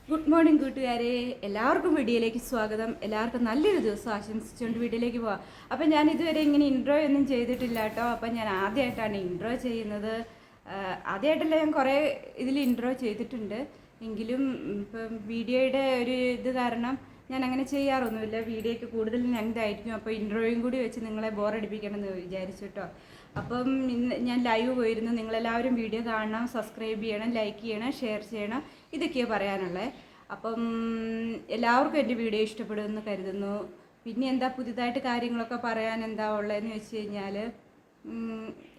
Good morning കൂട്ടുകാരെ, എല്ലാവർക്കും വീഡിയോയിലേക്ക് സ്വാഗതം. എല്ലാവർക്കും നല്ലൊരു ദിവസം ആശംസിച്ചുകൊണ്ട് വീഡിയോയിലേക്ക് പോവാം. അപ്പം ഞാൻ ഇതുവരെ ഇങ്ങനെ ഇൻട്രോ ഒന്നും ചെയ്തിട്ടില്ല കേട്ടോ. അപ്പം ഞാൻ ആദ്യമായിട്ടാണ് ഇൻട്രോ ചെയ്യുന്നത്. ആദ്യമായിട്ടല്ല, ഞാൻ കുറേ ഇതിൽ ഇൻട്രോ ചെയ്തിട്ടുണ്ട്. എങ്കിലും ഇപ്പം വീഡിയോയുടെ ഒരു ഇത് കാരണം ഞാൻ അങ്ങനെ ചെയ്യാറൊന്നുമില്ല. വീഡിയോയ്ക്ക് കൂടുതൽ ലെങ്തായിരിക്കും. അപ്പോൾ ഇൻട്രോയും കൂടി വെച്ച് നിങ്ങളെ ബോറടിപ്പിക്കണമെന്ന് വിചാരിച്ചു കേട്ടോ. അപ്പം ഇന്ന് ഞാൻ ലൈവ് പോയിരുന്നു. നിങ്ങളെല്ലാവരും വീഡിയോ കാണണം, സബ്സ്ക്രൈബ് ചെയ്യണം, ലൈക്ക് ചെയ്യണം, ഷെയർ ചെയ്യണം. ഇതൊക്കെയാണ് പറയാനുള്ളത്. അപ്പം എല്ലാവർക്കും എൻ്റെ വീഡിയോ ഇഷ്ടപ്പെടുമെന്ന് കരുതുന്നു. പിന്നെ എന്താ പുതിയതായിട്ട് കാര്യങ്ങളൊക്കെ പറയാൻ എന്താ ഉള്ളതെന്ന് വെച്ച് കഴിഞ്ഞാൽ,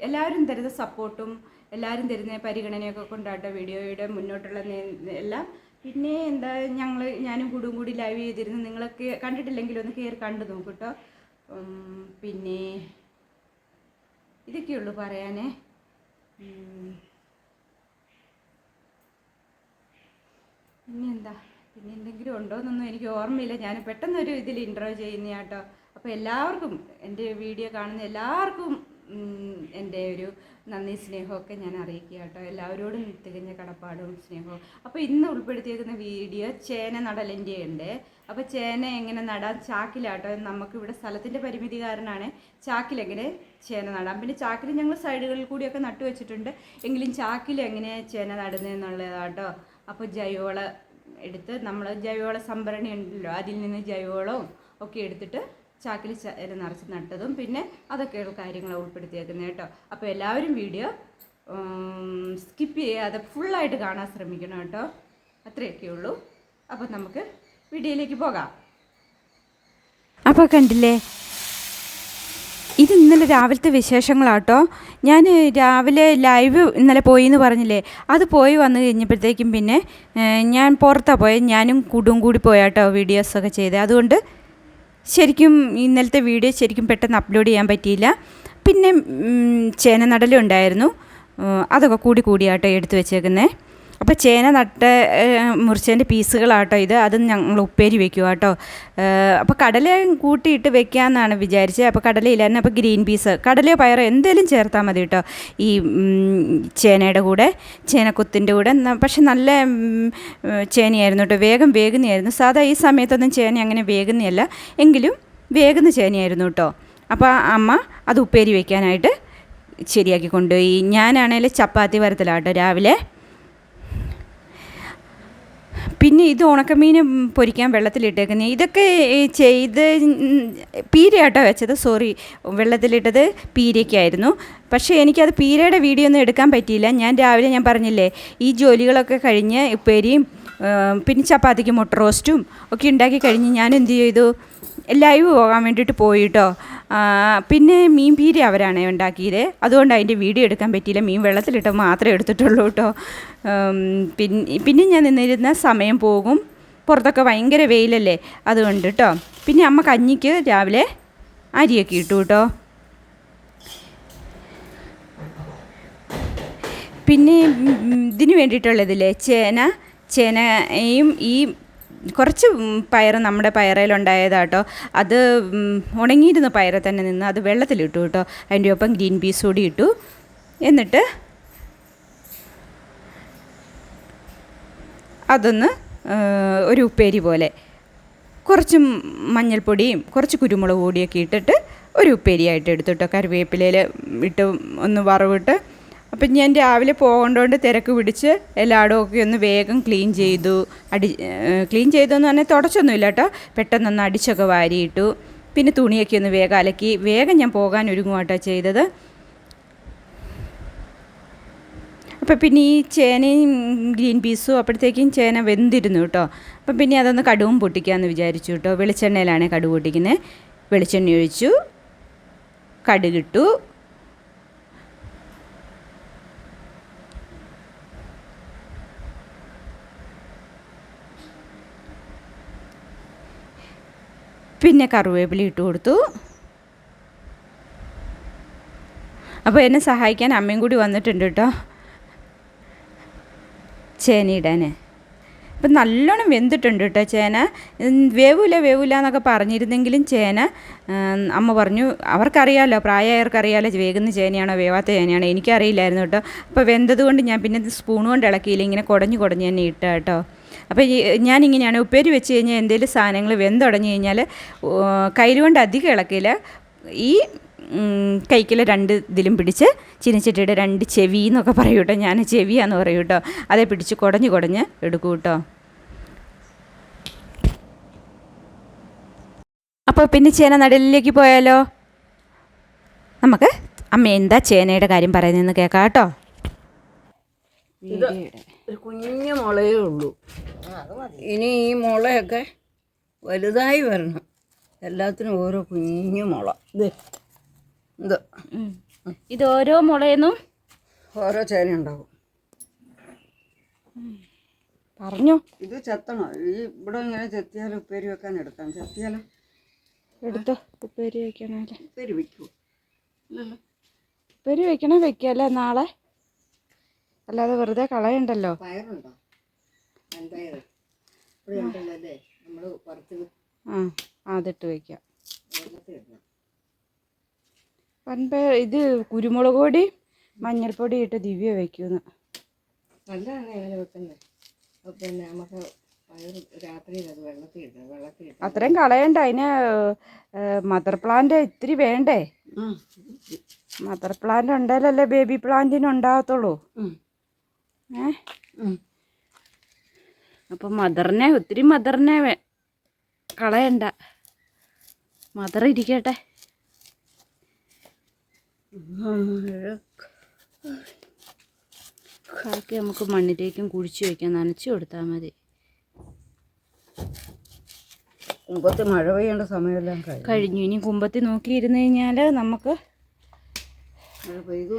എല്ലാവരും തരുന്ന സപ്പോർട്ടും എല്ലാവരും തരുന്ന പരിഗണനയൊക്കെ കൊണ്ടാട്ടോ വീഡിയോയുടെ മുന്നോട്ടുള്ള എല്ലാം. പിന്നെ എന്താ, ഞാനും കൂടി ലൈവ് ചെയ്തിരുന്നു. നിങ്ങളൊക്കെ കണ്ടിട്ടില്ലെങ്കിൽ ഒന്ന് കയറി കണ്ടു നോക്കൂ കേട്ടോ. പിന്നെ ഇതൊക്കെയുള്ളൂ പറയാനേ. പിന്നെ എന്തെങ്കിലും ഉണ്ടോ എന്നൊന്നും എനിക്ക് ഓർമ്മയില്ല. ഞാൻ പെട്ടെന്നൊരു ഇതിൽ ഇൻട്രോ ചെയ്യുന്ന കേട്ടോ. അപ്പോൾ എല്ലാവർക്കും, എൻ്റെ വീഡിയോ കാണുന്ന എല്ലാവർക്കും എൻ്റെ ഒരു നന്ദി സ്നേഹമൊക്കെ ഞാൻ അറിയിക്കുക കേട്ടോ. എല്ലാവരോടും തികഞ്ഞ കടപ്പാടും സ്നേഹവും. അപ്പോൾ ഇന്ന് ഉൾപ്പെടുത്തിയേക്കുന്ന വീഡിയോ ചേന നടലിൻ്റെ ഉണ്ട്. അപ്പോൾ ചേന എങ്ങനെ നടാൻ, ചാക്കിലാട്ടോ. നമുക്കിവിടെ സ്ഥലത്തിൻ്റെ പരിമിതി കാരണമാണ് ചാക്കിലെങ്ങനെ ചേന നടാം. പിന്നെ ചാക്കിൽ ഞങ്ങൾ സൈഡുകളിൽ കൂടിയൊക്കെ നട്ടു വെച്ചിട്ടുണ്ട്. എങ്കിലും ചാക്കിൽ എങ്ങനെ ചേന നടുന്നതെന്നുള്ളതാട്ടോ. അപ്പോൾ ജൈവവളം എടുത്ത്, നമ്മൾ ജൈവവള സംഭരണി ഉണ്ടല്ലോ, അതിൽ നിന്ന് ജൈവവളവും ഒക്കെ എടുത്തിട്ട് ചാക്കിൽ നിറച്ച് നട്ടതും പിന്നെ അതൊക്കെയുള്ള കാര്യങ്ങൾ ഉൾപ്പെടുത്തിയേക്കുന്നത് കേട്ടോ. അപ്പോൾ എല്ലാവരും വീഡിയോ സ്കിപ്പ് ചെയ്യാതെ ഫുള്ളായിട്ട് കാണാൻ ശ്രമിക്കണം കേട്ടോ. അത്രയൊക്കെ ഉള്ളൂ. അപ്പോൾ നമുക്ക് വീഡിയോയിലേക്ക് പോകാം. അപ്പോൾ കണ്ടില്ലേ, ഇത് ഇന്നലെ രാവിലത്തെ വിശേഷങ്ങളാട്ടോ. ഞാൻ രാവിലെ ലൈവ് ഇന്നലെ പോയി എന്ന് പറഞ്ഞില്ലേ, അത് പോയി വന്നു കഴിഞ്ഞപ്പോഴത്തേക്കും പിന്നെ ഞാൻ പുറത്താണ് പോയത്. ഞാനും കൂടി പോയാട്ടോ വീഡിയോസൊക്കെ ചെയ്തത്. അതുകൊണ്ട് ശരിക്കും ഇന്നലത്തെ വീഡിയോ ശരിക്കും പെട്ടെന്ന് അപ്ലോഡ് ചെയ്യാൻ പറ്റിയില്ല. പിന്നെ ചേന നടലും ഉണ്ടായിരുന്നു. അതൊക്കെ കൂടിയാട്ടോ എടുത്തു വെച്ചേക്കുന്നത്. അപ്പോൾ ചേന നട്ട് മുറിച്ചതിൻ്റെ പീസുകളാട്ടോ ഇത്. അതും ഞങ്ങൾ ഉപ്പേരി വെക്കുക കേട്ടോ. അപ്പോൾ കടല കൂട്ടിയിട്ട് വെക്കാമെന്നാണ് വിചാരിച്ചത്. അപ്പോൾ കടലയില്ലായിരുന്നു. അപ്പോൾ ഗ്രീൻ പീസ്, കടലയോ പയറോ എന്തെങ്കിലും ചേർത്താൽ മതി കേട്ടോ ഈ ചേനയുടെ കൂടെ, ചേനക്കുത്തിൻ്റെ കൂടെ. പക്ഷെ നല്ല ചേനയായിരുന്നു കേട്ടോ, വേഗം വേകുന്നതായിരുന്നു. സാധാ ഈ സമയത്തൊന്നും ചേന അങ്ങനെ വേകുന്നതല്ല, എങ്കിലും വേകുന്ന ചേനയായിരുന്നു കേട്ടോ. അപ്പോൾ അമ്മ അത് ഉപ്പേരി വയ്ക്കാനായിട്ട് ശരിയാക്കി കൊണ്ടുപോയി. ഞാനാണെങ്കിൽ ചപ്പാത്തി വരത്തിലാട്ടോ രാവിലെ. പിന്നെ ഇത് ഉണക്കമീൻ പൊരിക്കാൻ വെള്ളത്തിലിട്ടേക്കുന്നത്. ഇതൊക്കെ ചെയ്ത് പീരയാട്ടോ വെച്ചത്, സോറി, വെള്ളത്തിലിട്ടത് പീരയ്ക്കായിരുന്നു. പക്ഷേ എനിക്കത് പീരയുടെ വീഡിയോ ഒന്നും എടുക്കാൻ പറ്റിയില്ല. ഞാൻ രാവിലെ ഞാൻ പറഞ്ഞില്ലേ, ഈ ജോലികളൊക്കെ കഴിഞ്ഞ് ഉപ്പേരിയും പിന്നെ ചപ്പാത്തിക്ക് മുട്ട റോസ്റ്റും ഒക്കെ ഉണ്ടാക്കി കഴിഞ്ഞ് ഞാൻ എന്ത് ചെയ്തു, ലൈവ് പോകാൻ വേണ്ടിയിട്ട് പോയിട്ടോ. പിന്നെ മീൻ പീര അവരാണ് ഉണ്ടാക്കിയത്. അതുകൊണ്ട് അതിൻ്റെ വീഡിയോ എടുക്കാൻ പറ്റിയില്ല. മീൻ വെള്ളത്തിലിട്ട് മാത്രമേ എടുത്തിട്ടുള്ളൂ കേട്ടോ. പിന്നെ ഞാൻ നിന്നിരുന്ന സമയം പോകും, പുറത്തൊക്കെ ഭയങ്കര വെയിലല്ലേ, അതുകൊണ്ട് കേട്ടോ. പിന്നെ അമ്മ കഞ്ഞിക്ക് രാവിലെ അരിയൊക്കെ ഇട്ടു കേട്ടോ. പിന്നെ ഇതിന് വേണ്ടിയിട്ടുള്ളതില്ലേ, ചേനയും ഈ കുറച്ച് പയർ നമ്മുടെ പയറയിലുണ്ടായതാട്ടോ. അത് ഉണങ്ങിയിരുന്ന പയറെ തന്നെ നിന്ന് അത് വെള്ളത്തിലിട്ടു കേട്ടോ. അതിൻ്റെ ഒപ്പം ഗ്രീൻ പീസ് കൂടി ഇട്ടു. എന്നിട്ട് അതൊന്ന് ഒരു ഉപ്പേരി പോലെ, കുറച്ച് മഞ്ഞൾപ്പൊടിയും കുറച്ച് കുരുമുളക് പൊടിയൊക്കെ ഇട്ടിട്ട് ഒരു ഉപ്പേരിയായിട്ട് എടുത്തു കേട്ടോ. കറിവേപ്പിലയിൽ ഇട്ട് ഒന്ന് വറവിട്ട്. അപ്പം ഞാൻ രാവിലെ പോകേണ്ടതുകൊണ്ട് തിരക്ക് പിടിച്ച് എല്ലായിടമൊക്കെ ഒന്ന് വേഗം ക്ലീൻ ചെയ്തു എന്ന് പറഞ്ഞാൽ തുടച്ചൊന്നുമില്ല കേട്ടോ. പെട്ടെന്നൊന്ന് അടിച്ചൊക്കെ വാരിയിട്ടു. പിന്നെ തുണിയൊക്കെ ഒന്ന് വേഗം അലക്കി വേഗം ഞാൻ പോകാൻ ഒരുങ്ങുവാട്ടോ ചെയ്തത്. അപ്പം പിന്നെ ഈ ചേനയും ഗ്രീൻ പീസും അപ്പോഴത്തേക്കും ചേന വെന്തിരുന്നു കേട്ടോ. അപ്പം പിന്നെ അതൊന്ന് കടുവും പൊട്ടിക്കാമെന്ന് വിചാരിച്ചു കേട്ടോ. വെളിച്ചെണ്ണയിലാണ് കടുവ് പൊട്ടിക്കുന്നത്. വെളിച്ചെണ്ണ ഒഴിച്ചു, കടുകിട്ടു. പിന്നെ കറിവേപ്പില ഇട്ട് കൊടുത്തു. അപ്പോൾ എന്നെ സഹായിക്കാൻ അമ്മയും കൂടി വന്നിട്ടുണ്ട് കേട്ടോ, ചേന ഇടാൻ. അപ്പം നല്ലോണം വെന്തിട്ടുണ്ട് കേട്ടോ ചേന. വേവില്ല എന്നൊക്കെ പറഞ്ഞിരുന്നെങ്കിലും ചേന അമ്മ പറഞ്ഞു, അവർക്കറിയാമല്ലോ, പ്രായമായവർക്കറിയാമല്ലോ വേകുന്ന ചേനയാണോ വേവാത്ത ചേനയാണോ, എനിക്കറിയില്ലായിരുന്നു കേട്ടോ. അപ്പോൾ വെന്തത് കൊണ്ട് ഞാൻ പിന്നെ സ്പൂൺ കൊണ്ട് ഇളക്കിയില്ല, ഇങ്ങനെ കുടഞ്ഞ് തന്നെ ഇട്ട കേട്ടോ. അപ്പോൾ ഞാനിങ്ങനെയാണ് ഉപ്പേരി വെച്ച് കഴിഞ്ഞാൽ എന്തെങ്കിലും സാധനങ്ങൾ വെന്തുടഞ്ഞു കഴിഞ്ഞാൽ കയ്യിലുകൊണ്ട് അധികം ഇളക്കില്ല, ഈ കൈക്കിൽ 2 ഇതിലും പിടിച്ച് ചീനച്ചട്ടിയുടെ 2 ചെവി എന്നൊക്കെ പറയൂ കേട്ടോ, ഞാൻ ചെവിയാന്ന് പറയൂ കേട്ടോ, അതേ പിടിച്ച് കുടഞ്ഞ് എടുക്കൂ കേട്ടോ. അപ്പോൾ പിന്നെ ചേന നടലിലേക്ക് പോയാലോ? നമുക്ക് അമ്മ എന്താ ചേനയുടെ കാര്യം പറയുന്നതെന്ന് കേൾക്കാം കേട്ടോ. ഒരു കുഞ്ഞു മുളയേ ഉള്ളൂ. ഇനി ഈ മുളയൊക്കെ വലുതായി വരണം. എല്ലാത്തിനും ഓരോ കുഞ്ഞു മുള. ഇത് ഓരോ മുളയെന്നും ഓരോ ചേന ഉണ്ടാവും. പറഞ്ഞോ. ഇത് ചെത്തണം. ഈ ഇവിടെ ഇങ്ങനെ ചെത്തിയാൽ ഉപ്പേരി വെക്കാൻ എടുക്കാം. ചെത്തിയാലോ എടുത്തോ. ഉപ്പേരി വെക്കണല്ലേ? ഉപ്പേരി വെക്കൂ. ഇല്ലല്ലോ, ഉപ്പേരി വെക്കണേ വെക്കല്ലേ നാളെ, അല്ലാതെ വെറുതെ കളയണ്ടല്ലോ. പയറുണ്ടോ? വൻപയർ നമ്മൾ പുറത്ത് അതിട്ട് വയ്ക്കാം. വൻപയർ ഇത് കുരുമുളക് പൊടി മഞ്ഞൾപ്പൊടി ഇട്ട് ദിവ്യ വയ്ക്കുന്നു. നല്ലതാണ് അങ്ങനെ വെക്കുന്നത്. പിന്നെ നമുക്ക് പയർ രാത്രിയിൽ അത് വെള്ളത്തിൽ അത്രയും കളയണ്ട. അതിന് മദർ പ്ലാന്റ് ഇത്തിരി വേണ്ടേ? മദർ പ്ലാന്റ് ഉണ്ടെങ്കിലല്ലേ ബേബി പ്ലാന്റിന് ഉണ്ടാകത്തുള്ളൂ. അപ്പം ഒത്തിരി മദറിനെ കളയണ്ട, മദർ ഇരിക്കട്ടെ. ബാക്കി നമുക്ക് മണ്ണിലേക്കും കുഴിച്ച് വയ്ക്കാം, നനച്ചു കൊടുത്താൽ മതി. കുമ്പത്ത് മഴ പെയ്യേണ്ട സമയമെല്ലാം കഴിഞ്ഞു. ഇനി കുമ്പത്തി നോക്കിയിരുന്നു കഴിഞ്ഞാൽ നമുക്ക് മഴ പെയ്തു.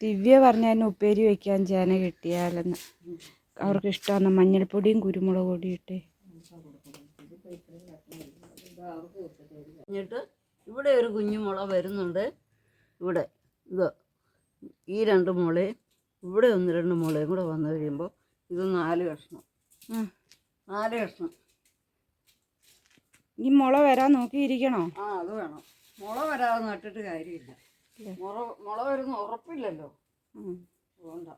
ദിവ്യ പറഞ്ഞായിരുന്നു ഉപ്പേരി വയ്ക്കാൻ ചേന കിട്ടിയാലെന്ന്. അവർക്ക് ഇഷ്ടമാണ് മഞ്ഞൾപ്പൊടിയും കുരുമുളക് പൊടിയും ഇട്ട്. എന്നിട്ട് ഇവിടെ ഒരു കുഞ്ഞു മുള വരുന്നുണ്ട്. ഇവിടെ ഈ 2 മുളയും ഇവിടെ 1-2 മുളയും കൂടെ വന്നു കഴിയുമ്പോൾ ഇത് 4 കഷ്ണം. 4 കഷ്ണം. ഈ മുള വരാൻ നോക്കിയിരിക്കണോ? അത് വേണം. മുള വരാതെ നട്ടിട്ട് കാര്യമില്ല. മുള വരുന്ന ഉറപ്പില്ലല്ലോ, അതുകൊണ്ടാ.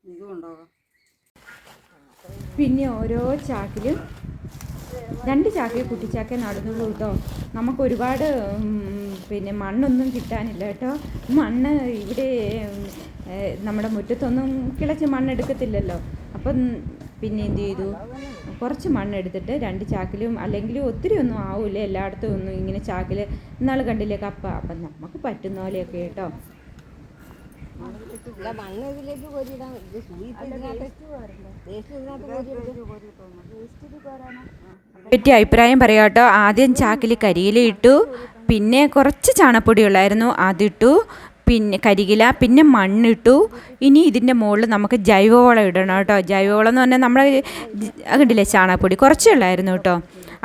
ഇതും ഉണ്ടാകാം. പിന്നെ ഓരോ ചാക്കിലും 2 ചാക്കിൽ കുട്ടിച്ചാക്കേ നടുന്നുള്ളൂ കേട്ടോ. നമുക്ക് ഒരുപാട് പിന്നെ മണ്ണൊന്നും കിട്ടാനില്ല കേട്ടോ. മണ്ണ് ഇവിടെ നമ്മുടെ മുറ്റത്തൊന്നും കിളച്ച് മണ്ണെടുക്കത്തില്ലല്ലോ. അപ്പം പിന്നെ എന്ത് ചെയ്തു, കുറച്ച് മണ്ണെടുത്തിട്ട് 2 ചാക്കിലും, അല്ലെങ്കിൽ ഒത്തിരി ഒന്നും ആവില്ല എല്ലായിടത്തും ഒന്നും ഇങ്ങനെ ചാക്കിൽ. ഇന്നാൾ കണ്ടില്ലേ കപ്പ. അപ്പം നമുക്ക് പറ്റുന്ന പോലെയൊക്കെ കേട്ടോ. പറ്റി അഭിപ്രായം പറയാം കേട്ടോ. ആദ്യം ചാക്കിൽ കരിയില ഇട്ടു, പിന്നെ കുറച്ച് ചാണപ്പൊടി ഉള്ളായിരുന്നു അതിട്ടു, പിന്നെ കരികില, പിന്നെ മണ്ണിട്ടു. ഇനി ഇതിൻ്റെ മുകളിൽ നമുക്ക് ജൈവവളം ഇടണം കേട്ടോ. ജൈവവളം എന്ന് പറഞ്ഞാൽ നമ്മൾ കണ്ടില്ലേ ചാണകപ്പൊടി കുറച്ചേ ഉള്ളായിരുന്നു കേട്ടോ.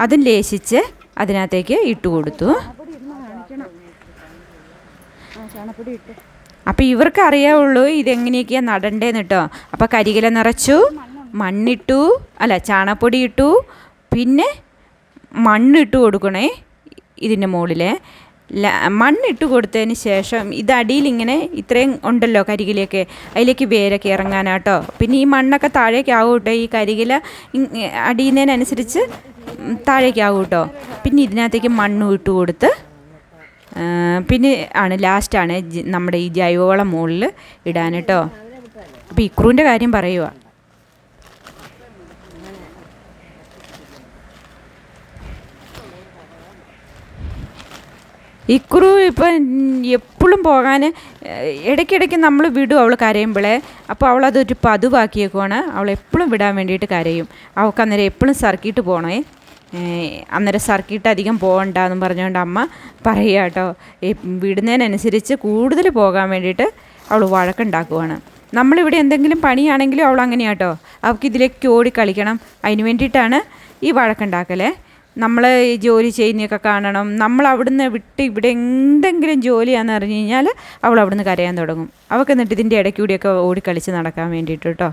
അതും ലേശിച്ച് അതിനകത്തേക്ക് ഇട്ട് കൊടുത്തു. ചാണകപ്പൊടി ഇട്ടു. അപ്പോൾ ഇവർക്ക് അറിയാവുള്ളൂ ഇതെങ്ങനെയൊക്കെയാണ് നടണ്ടേന്ന് കേട്ടോ. അപ്പോൾ കരികില നിറച്ചു, മണ്ണിട്ടു, ചാണകപ്പൊടി ഇട്ടു, പിന്നെ മണ്ണിട്ട് കൊടുക്കണേ ഇതിൻ്റെ മുകളിൽ. മണ്ണിട്ട് കൊടുത്തതിന് ശേഷം ഇത് അടിയിലിങ്ങനെ ഇത്രയും ഉണ്ടല്ലോ കരികിലൊക്കെ, അതിലേക്ക് വേരൊക്കെ ഇറങ്ങാനാട്ടോ. പിന്നെ ഈ മണ്ണൊക്കെ താഴേക്കാവും കേട്ടോ. ഈ കരികില അടിയുന്നതിനനുസരിച്ച് താഴേക്കാവും കേട്ടോ. പിന്നെ ഇതിനകത്തേക്ക് മണ്ണും ഇട്ട് കൊടുത്ത് പിന്നെ ലാസ്റ്റാണ് നമ്മുടെ ഈ ജൈവവളം മുകളിൽ ഇടാൻ കേട്ടോ. അപ്പോൾ ഇക്രൂൻ്റെ കാര്യം പറയുക. ഇക്രു ഇപ്പം എപ്പോഴും പോകാൻ ഇടയ്ക്കിടയ്ക്ക് നമ്മൾ വിടും അവൾ കരയുമ്പോഴേ. അപ്പോൾ അവളതൊരു പതിവാക്കിയേക്കുവാണ്. അവളെപ്പോഴും വിടാൻ വേണ്ടിയിട്ട് കരയും. അവൾക്ക് അന്നേരം എപ്പോഴും സർക്കിട്ട് പോകണേ. അന്നേരം സർക്കിട്ട് അധികം പോകണ്ടെന്ന് പറഞ്ഞുകൊണ്ട് അമ്മ പറയുക കേട്ടോ. വിടുന്നതിനനുസരിച്ച് കൂടുതൽ പോകാൻ വേണ്ടിയിട്ട് അവൾ വഴക്കുണ്ടാക്കുവാണ്. നമ്മളിവിടെ എന്തെങ്കിലും പണിയാണെങ്കിലും അവൾ അങ്ങനെയാണ് കേട്ടോ. അവൾക്ക് ഇതിലേക്ക് ഓടി കളിക്കണം. അതിന് വേണ്ടിയിട്ടാണ് ഈ വഴക്കുണ്ടാക്കലേ. നമ്മൾ ഈ ജോലി ചെയ്യുന്നതൊക്കെ കാണണം. നമ്മൾ അവിടുന്ന് വിട്ട് ഇവിടെ എന്തെങ്കിലും ജോലിയാണെന്ന് അറിഞ്ഞു കഴിഞ്ഞാൽ അവൾ അവിടുന്ന് കരയാൻ തുടങ്ങും. അവൾക്ക് എന്നിട്ട് ഇതിൻ്റെ ഇടയ്ക്കൂടിയൊക്കെ ഓടിക്കളിച്ച് നടക്കാൻ വേണ്ടിയിട്ട് കേട്ടോ.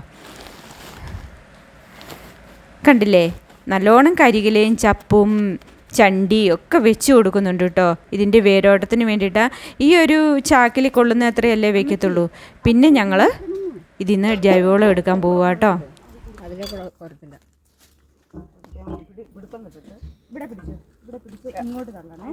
കണ്ടില്ലേ, നല്ലോണം കരികിലയും ചപ്പും ചണ്ടി ഒക്കെ വെച്ച് കൊടുക്കുന്നുണ്ട് കേട്ടോ. ഇതിൻ്റെ വേരോട്ടത്തിന് വേണ്ടിയിട്ടാണ്. ഈ ഒരു ചാക്കിൽ കൊള്ളുന്ന അത്രയല്ലേ വെക്കത്തുള്ളൂ. പിന്നെ ഞങ്ങൾ ഇതിന്ന് ജൈവവളം എടുക്കാൻ പോവുക കേട്ടോ. ഇങ്ങോട്ട് തള്ളണേ.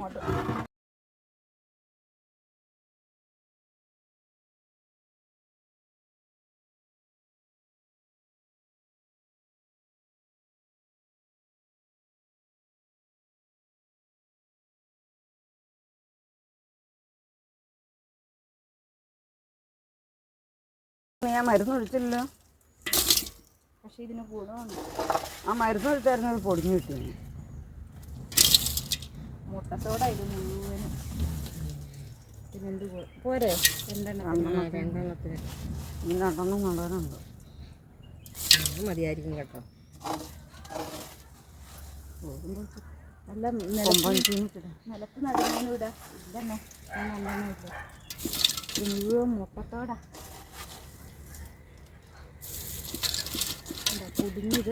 ഞാൻ മരുന്ന് ഒഴിച്ചില്ലല്ലോ. പക്ഷെ ഇതിന് ഗുണമുണ്ട്. ആ മരുന്ന് ഒഴിച്ചായിരുന്നു അത് പൊടിഞ്ഞു കിട്ടി. മുട്ടത്തോടെ ഇത് മുഴുവനും ഇതിനെന്ത് പോരെ? രണ്ടെണ്ണത്തിന് ഇനി രണ്ടെണ്ണം കൊണ്ടുവരാനുണ്ട്. മതിയായിരിക്കും കേട്ടോ. നല്ല നിലത്ത് നടുന്നതിനും ഇടാ. ഇതന്നെ നല്ലെണ്ണ ഇല്ല. ഇത് മുഴുവൻ മുട്ടത്തോടാ കുടുങ്ങിയത്.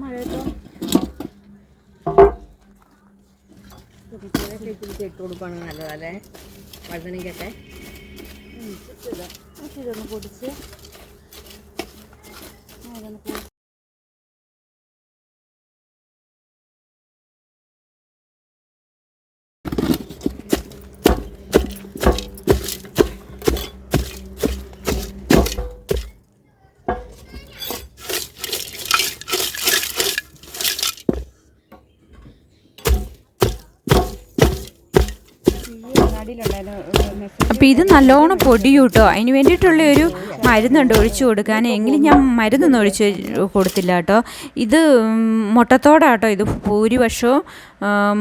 മഴയത്തോ ഇട്ട് കൊടുക്കുകയാണെങ്കിൽ നല്ലതല്ലേ? വഴുതനയ്ക്കൊക്കെ ഇതൊന്ന് പൊടിച്ച് അപ്പോൾ ഇത് നല്ലോണം പൊടിയും കേട്ടോ. അതിന് വേണ്ടിയിട്ടുള്ള ഒരു മരുന്നുണ്ട് ഒഴിച്ചു കൊടുക്കാൻ. എങ്കിലും ഞാൻ മരുന്നൊന്നും ഒഴിച്ച് കൊടുത്തില്ല കേട്ടോ. ഇത് മുട്ടത്തോടാട്ടോ. ഇത് ഭൂരിപക്ഷവും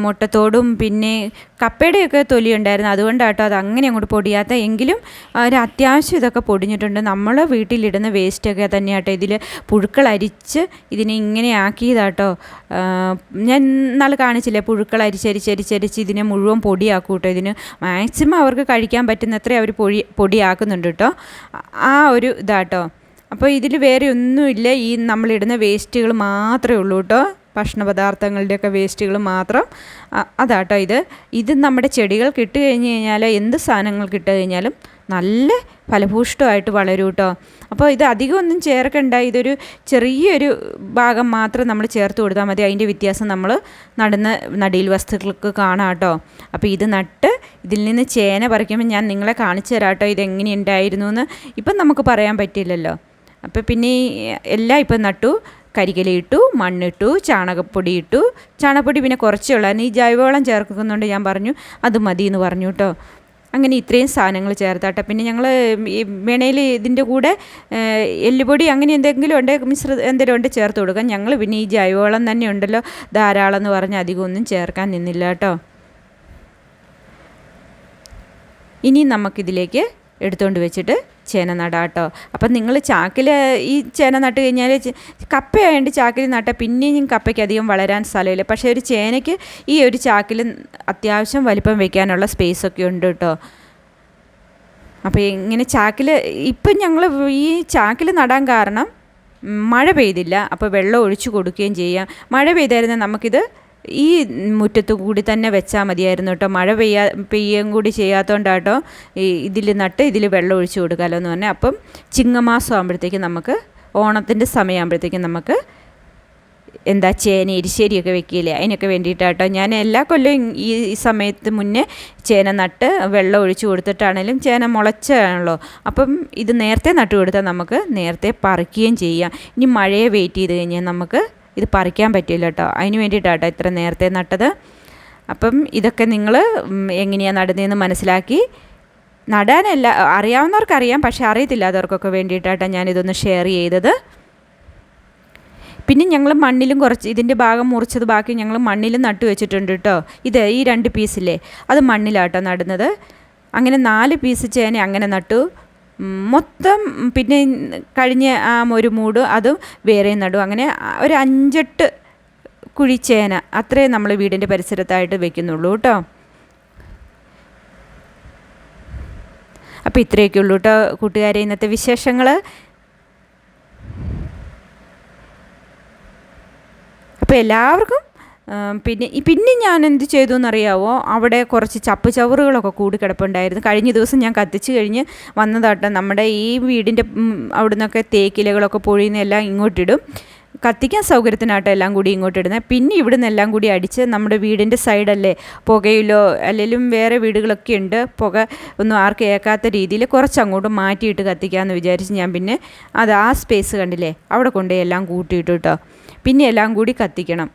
മുട്ടത്തോടും പിന്നെ കപ്പയുടെയൊക്കെ തൊലി ഉണ്ടായിരുന്നു. അതുകൊണ്ടാട്ടോ അത് അങ്ങനെ അങ്ങോട്ട് പൊടിയാത്ത. എങ്കിലും ഒരു അത്യാവശ്യം ഇതൊക്കെ പൊടിഞ്ഞിട്ടുണ്ട്. നമ്മൾ വീട്ടിലിടുന്ന വേസ്റ്റൊക്കെ തന്നെയാട്ടോ. ഇതിൽ പുഴുക്കൾ അരിച്ച് ഇതിനെ ഇങ്ങനെ ആക്കിയതാട്ടോ. ഞാൻ നാളെ കാണിച്ചില്ലേ, പുഴുക്കൾ അരിച്ചരിച്ചരിച്ചരിച്ച് ഇതിനെ മുഴുവൻ പൊടിയാക്കും കേട്ടോ. ഇതിന് മാക്സിമം അവർക്ക് കഴിക്കാൻ പറ്റുന്നത്ര അവർ പൊടിയാക്കുന്നുണ്ട് കേട്ടോ. ആ ഒരു ഇതാട്ടോ. അപ്പോൾ ഇതിൽ വേറെ ഒന്നുമില്ല. ഈ നമ്മളിടുന്ന വേസ്റ്റുകൾ മാത്രമേ ഉള്ളൂ കേട്ടോ. ഭക്ഷണ പദാർത്ഥങ്ങളുടെയൊക്കെ വേസ്റ്റുകൾ മാത്രം. അതാട്ടോ ഇത് നമ്മുടെ ചെടികൾക്ക് ഇട്ട് കഴിഞ്ഞ് കഴിഞ്ഞാൽ എന്ത് സാധനങ്ങൾക്ക് ഇട്ട് കഴിഞ്ഞാലും നല്ല ഫലഭൂഷ്ടമായിട്ട് വളരും കേട്ടോ. അപ്പോൾ ഇത് അധികം ഒന്നും ചേർക്കണ്ട. ഇതൊരു ചെറിയൊരു ഭാഗം മാത്രം നമ്മൾ ചേർത്ത് കൊടുത്താൽ മതി. അതിൻ്റെ വ്യത്യാസം നമ്മൾ നടുന്ന നടീൽ വസ്തുക്കൾക്ക് കാണാം കേട്ടോ. അപ്പോൾ ഇത് നട്ട് ഇതിൽ നിന്ന് ചേന പറിക്കുമ്പോൾ ഞാൻ നിങ്ങളെ കാണിച്ചു തരാം കേട്ടോ ഇതെങ്ങനെയുണ്ടായിരുന്നു എന്ന്. ഇപ്പം നമുക്ക് പറയാൻ പറ്റില്ലല്ലോ. അപ്പോൾ പിന്നെ എല്ലാം ഇപ്പം നട്ടു. കരികല ഇട്ടു, മണ്ണിട്ടു, ചാണകപ്പൊടി ഇട്ടു. ചാണകപ്പൊടി പിന്നെ കുറച്ചേ ഉള്ളായിരുന്നു. ഈ ജൈവവളം ചേർക്കുന്നുണ്ട് ഞാൻ പറഞ്ഞു അത് മതി എന്ന് പറഞ്ഞു കേട്ടോ. അങ്ങനെ ഇത്രയും സാധനങ്ങൾ ചേർത്താട്ടെ. പിന്നെ ഞങ്ങൾ ഈ വേണേൽ ഇതിൻ്റെ കൂടെ എല്ലുപൊടി അങ്ങനെ എന്തെങ്കിലും ഉണ്ടെങ്കിൽ എന്തെങ്കിലും ഉണ്ട് ചേർത്ത് കൊടുക്കാം. ഞങ്ങൾ പിന്നെ ഈ ജൈവവളം തന്നെ ഉണ്ടല്ലോ ധാരാളം എന്ന് പറഞ്ഞ് അധികം ഒന്നും ചേർക്കാൻ നിന്നില്ല കേട്ടോ. ഇനി നമുക്കിതിലേക്ക് എടുത്തുകൊണ്ട് വെച്ചിട്ട് ചേന നടാട്ടോ. അപ്പം നിങ്ങൾ ചാക്കിൽ ഈ ചേന നട്ട് കഴിഞ്ഞാൽ കപ്പയായതുകൊണ്ട് ചാക്കിൽ നട്ടാൽ പിന്നെയും കപ്പയ്ക്ക് അധികം വളരാൻ സ്ഥലമില്ല. പക്ഷേ ഒരു ചേനയ്ക്ക് ഈ ഒരു ചാക്കിൽ അത്യാവശ്യം വലിപ്പം വയ്ക്കാനുള്ള സ്പേസൊക്കെ ഉണ്ട് കേട്ടോ. അപ്പോൾ ഇങ്ങനെ ചാക്കിൽ ഇപ്പം ഞങ്ങൾ ഈ ചാക്കിൽ നടാൻ കാരണം മഴ പെയ്തില്ല. അപ്പോൾ വെള്ളം ഒഴിച്ചു കൊടുക്കുകയും ചെയ്യാം. മഴ പെയ്തായിരുന്നാൽ നമുക്കിത് ഈ മുറ്റത്ത് കൂടി തന്നെ വെച്ചാൽ മതിയായിരുന്നു കേട്ടോ. മഴ പെയ്യുകയും കൂടി ചെയ്യാത്തതുകൊണ്ടാട്ടോ ഇതിൽ നട്ട് ഇതിൽ വെള്ളം ഒഴിച്ചു കൊടുക്കാമല്ലോ എന്ന് പറഞ്ഞാൽ. അപ്പം ചിങ്ങമാസം ആകുമ്പോഴത്തേക്കും നമുക്ക് ഓണത്തിൻ്റെ സമയമാകുമ്പോഴത്തേക്കും നമുക്ക് ചേന എരിശ്ശേരിയൊക്കെ വെക്കില്ലേ, അതിനൊക്കെ വേണ്ടിയിട്ടാട്ടോ. ഞാൻ എല്ലാ കൊല്ലവും ഈ സമയത്ത് മുന്നേ ചേന നട്ട് വെള്ളം ഒഴിച്ചു കൊടുത്തിട്ടാണെങ്കിലും ചേന മുളച്ചാണല്ലോ. അപ്പം ഇത് നേരത്തെ നട്ട് കൊടുത്താൽ നമുക്ക് നേരത്തെ പറിക്കുകയും ചെയ്യാം. ഇനി മഴയെ വെയിറ്റ് ചെയ്ത് കഴിഞ്ഞാൽ നമുക്ക് ഇത് പറിക്കാൻ പറ്റില്ല കേട്ടോ. അതിന് വേണ്ടിയിട്ടാട്ടോ ഇത്ര നേരത്തെ നട്ടത്. അപ്പം ഇതൊക്കെ നിങ്ങൾ എങ്ങനെയാണ് നടുന്നതെന്ന് മനസ്സിലാക്കി നടാനല്ല അറിയാവുന്നവർക്കറിയാം, പക്ഷേ അറിയത്തില്ലാത്തവർക്കൊക്കെ വേണ്ടിയിട്ടാട്ടോ ഞാനിതൊന്ന് ഷെയർ ചെയ്തത്. പിന്നെ ഞങ്ങൾ മണ്ണിലും കുറച്ച് ഇതിൻ്റെ ഭാഗം മുറിച്ചത് ബാക്കി ഞങ്ങൾ മണ്ണിലും നട്ടു വെച്ചിട്ടുണ്ട് കേട്ടോ. ഈ 2 പീസില്ലേ അത് മണ്ണിലാട്ടോ നടുന്നത്. അങ്ങനെ 4 പീസ് ചേന അങ്ങനെ നട്ടു. മൊത്തം പിന്നെ കഴിഞ്ഞ ഒരു മൂട് അതും വേറെ നടും. അങ്ങനെ ഒരു 5-8 കുഴി ചേന അത്രേ നമ്മൾ വീടിൻ്റെ പരിസരത്തായിട്ട് വെക്കുന്നുള്ളൂ കേട്ടോ. അപ്പോൾ ഇത്രയൊക്കെ ഉള്ളൂ കേട്ടോ കൂട്ടുകാരെ ഇന്നത്തെ വിശേഷങ്ങൾ. അപ്പോൾ എല്ലാവർക്കും പിന്നെ ഞാൻ എന്ത് ചെയ്തു എന്നറിയാവോ, അവിടെ കുറച്ച് ചപ്പ് ചവറുകളൊക്കെ കൂടി കിടപ്പുണ്ടായിരുന്നു. കഴിഞ്ഞ ദിവസം ഞാൻ കത്തിച്ച് കഴിഞ്ഞ് വന്നതാട്ടോ. നമ്മുടെ ഈ വീടിൻ്റെ അവിടെ നിന്നൊക്കെ തേക്കിലകളൊക്കെ പൊഴിയുന്നതെല്ലാം ഇങ്ങോട്ടിടും. കത്തിക്കാൻ സൗകര്യത്തിനാട്ടോ എല്ലാം കൂടി ഇങ്ങോട്ടിടുന്നത്. പിന്നെ ഇവിടെ നിന്ന് എല്ലാം കൂടി അടിച്ച് നമ്മുടെ വീടിൻ്റെ സൈഡല്ലേ പുകയിലോ അല്ലെങ്കിലും വേറെ വീടുകളൊക്കെ ഉണ്ട്, പുക ഒന്നും ആർക്കും ഏക്കാത്ത രീതിയിൽ കുറച്ച് അങ്ങോട്ട് മാറ്റിയിട്ട് കത്തിക്കാമെന്ന് വിചാരിച്ച് ഞാൻ പിന്നെ ആ സ്പേസ് കണ്ടില്ലേ അവിടെ കൊണ്ടുപോയി എല്ലാം കൂട്ടിയിട്ടു കേട്ടോ. പിന്നെ എല്ലാം കൂടി കത്തിക്കണം.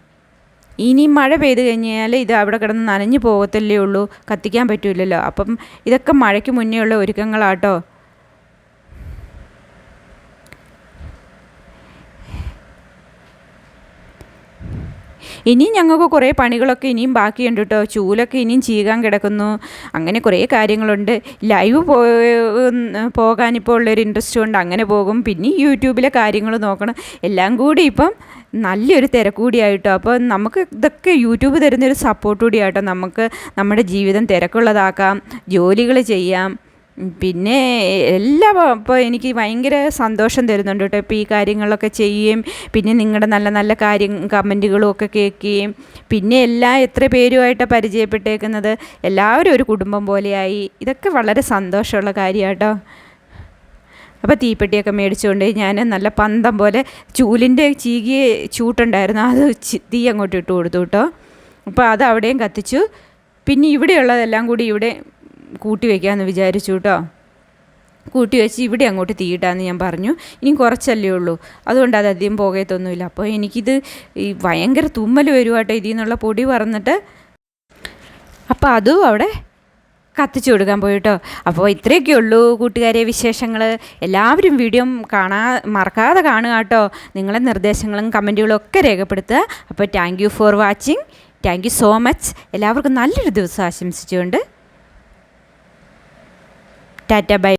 ഇനി മഴ പെയ്ത് കഴിഞ്ഞാൽ ഇത് അവിടെ കിടന്ന് നനഞ്ഞു പോകത്തല്ലേ ഉള്ളൂ, കത്തിക്കാൻ പറ്റില്ലല്ലോ. അപ്പം ഇതൊക്കെ മഴയ്ക്ക് മുന്നേ ഉള്ള ഒരുക്കങ്ങളാട്ടോ. ഇനിയും ഞങ്ങൾക്ക് കുറേ പണികളൊക്കെ ഇനിയും ബാക്കിയുണ്ട് കേട്ടോ. ചൂലൊക്കെ ഇനിയും ചീകാൻ കിടക്കുന്നു. അങ്ങനെ കുറേ കാര്യങ്ങളുണ്ട്. ലൈവ് പോകാനിപ്പോൾ ഉള്ളൊരു ഇൻട്രസ്റ്റ് കൊണ്ട് അങ്ങനെ പോകും. പിന്നെ യൂട്യൂബിലെ കാര്യങ്ങൾ നോക്കണം. എല്ലാം കൂടി ഇപ്പം നല്ലൊരു തിരക്കൂടിയായിട്ടോ. അപ്പോൾ നമുക്ക് ഇതൊക്കെ യൂട്യൂബ് തരുന്നൊരു സപ്പോർട്ട് കൂടിയായിട്ടോ. നമുക്ക് നമ്മുടെ ജീവിതം തിരക്കുള്ളതാക്കാം, ജോലികൾ ചെയ്യാം. പിന്നെ എല്ലാം ഇപ്പോൾ എനിക്ക് ഭയങ്കര സന്തോഷം തരുന്നുണ്ട് കേട്ടോ. ഇപ്പോൾ ഈ കാര്യങ്ങളൊക്കെ ചെയ്യുകയും പിന്നെ നിങ്ങളുടെ നല്ല നല്ല കമൻറ്റുകളും ഒക്കെ കേൾക്കുകയും പിന്നെ എത്ര പേരുമായിട്ടാണ് പരിചയപ്പെട്ടേക്കുന്നത്. എല്ലാവരും ഒരു കുടുംബം പോലെയായി. ഇതൊക്കെ വളരെ സന്തോഷമുള്ള കാര്യമാട്ടോ. അപ്പോൾ തീപ്പെട്ടിയൊക്കെ മേടിച്ചുകൊണ്ട് ഞാൻ നല്ല പന്തം പോലെ ചൂലിൻ്റെ ചീകിയ ചൂട്ടുണ്ടായിരുന്നു, അത് തീ അങ്ങോട്ട് ഇട്ട് കൊടുത്തു കേട്ടോ. അപ്പോൾ അത് അവിടെയും കത്തിച്ചു. പിന്നെ ഇവിടെയുള്ളതെല്ലാം കൂടി ഇവിടെ കൂട്ടി വയ്ക്കാമെന്ന് വിചാരിച്ചു കേട്ടോ. കൂട്ടി വെച്ച് ഇവിടെ അങ്ങോട്ട് തീയിട്ടാന്ന് ഞാൻ പറഞ്ഞു. ഇനി കുറച്ചല്ലേ ഉള്ളൂ, അതുകൊണ്ട് അത് അധികം പുകയത്തൊന്നുമില്ല. അപ്പോൾ എനിക്കിത് ഈ ഭയങ്കര തുമ്മൽ വരുവാട്ടോ ഇതിൽ നിന്നുള്ള പൊടി പറന്നിട്ട്. അപ്പോൾ അതും അവിടെ കത്തിച്ചു കൊടുക്കാൻ പോയിട്ടോ. അപ്പോൾ ഇത്രയൊക്കെ ഉള്ളൂ കൂട്ടുകാരെ വിശേഷങ്ങൾ. എല്ലാവരും വീഡിയോ മറക്കാതെ കാണുക കേട്ടോ. നിങ്ങളെ നിർദ്ദേശങ്ങളും കമൻറ്റുകളും ഒക്കെ രേഖപ്പെടുത്തുക. അപ്പോൾ thank you for watching. Thank you so much. എല്ലാവർക്കും നല്ലൊരു ദിവസം ആശംസിച്ചുകൊണ്ട് ടാറ്റ ബൈ.